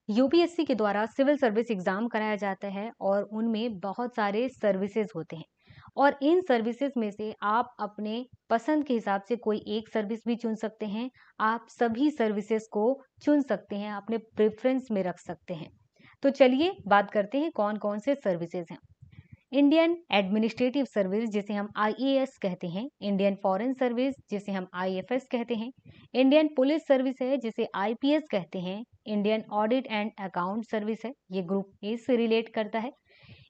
UPSC के द्वारा civil service exam कराया जाता है और उनमें बहुत सारे सर्विसेज होते हैं और इन सर्विसेज में से आप अपने पसंद के हिसाब से कोई एक सर्विस भी चुन सकते हैं। आप सभी सर्विसेज को चुन सकते हैं, अपने प्रेफरेंस में रख सकते हैं। तो चलिए बात करते हैं कौन कौन से सर्विसेज हैं। इंडियन एडमिनिस्ट्रेटिव सर्विस जिसे हम आईएएस कहते हैं, इंडियन फॉरेन सर्विस जिसे हम आईएफएस कहते हैं, इंडियन पुलिस सर्विस है जिसे आईपीएस कहते हैं, Indian audit and account service है, ये ग्रुप ए से रिलेट करता है,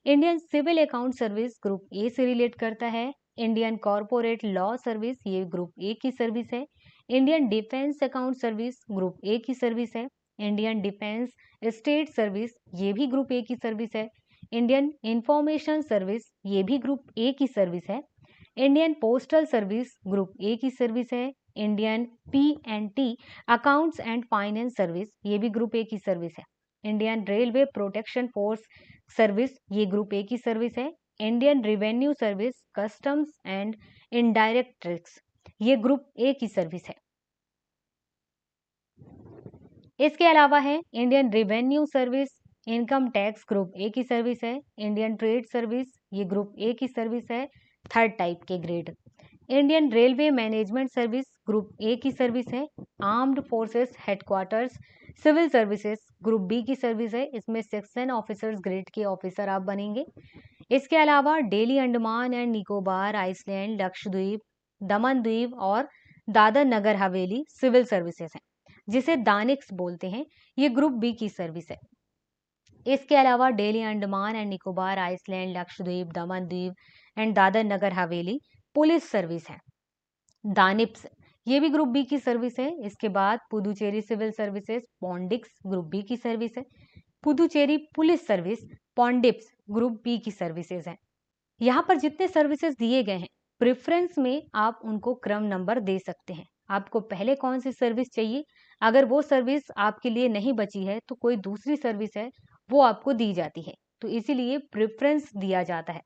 Indian civil account service group A से रिलेट करता है, इंडियन कॉरपोरेट लॉ सर्विस ये ग्रुप ए की सर्विस है, Indian defence account service group A की सर्विस है, इंडियन डिफेंस स्टेट सर्विस ये भी ग्रुप ए की सर्विस है, इंडियन इंफॉर्मेशन सर्विस ये भी ग्रुप ए की सर्विस है, Indian postal service group A की सर्विस है, Indian P and T accounts and finance service ये भी ग्रुप ए की सर्विस है, Indian railway protection force service ये ग्रुप ए की सर्विस है, Indian revenue service customs and indirect tax ये ग्रुप ए की सर्विस है। इसके अलावा है Indian revenue service income tax group A की सर्विस है, इंडियन ट्रेड सर्विस ये ग्रुप ए की सर्विस है, थर्ड टाइप के grade. Indian railway management service group A की सर्विस है, armed forces headquarters civil services group B की service है, इसमें सेक्शन ऑफिसर्स ग्रेड के ऑफिसर आप बनेंगे। इसके अलावा डेली अंडमान एंड निकोबार आइसलैंड लक्षद्वीप दमन द्वीप और दादर नगर हवेली सिविल सर्विसेज है जिसे दानिक्स बोलते हैं, ये ग्रुप बी की सर्विस है। इसके अलावा डेली अंडमान एंड निकोबार आइसलैंड लक्षद्वीप दमन द्वीप and Dadar Nagar Haveli police service है, दानिप्स ये भी ग्रुप बी की सर्विस है। इसके बाद पुदुचेरी सिविल सर्विसेज पॉन्डिक्स ग्रुप बी की सर्विस है, पुदुचेरी पुलिस सर्विस पॉन्डिप्स ग्रुप बी की सर्विसेज है। यहाँ पर जितने सर्विसेज दिए गए हैं प्रेफरेंस में आप उनको क्रम नंबर दे सकते हैं। आपको पहले कौन सी सर्विस चाहिए, अगर वो सर्विस आपके लिए नहीं बची है तो कोई दूसरी सर्विस है वो आपको दी जाती है, तो इसीलिए प्रेफरेंस दिया जाता है।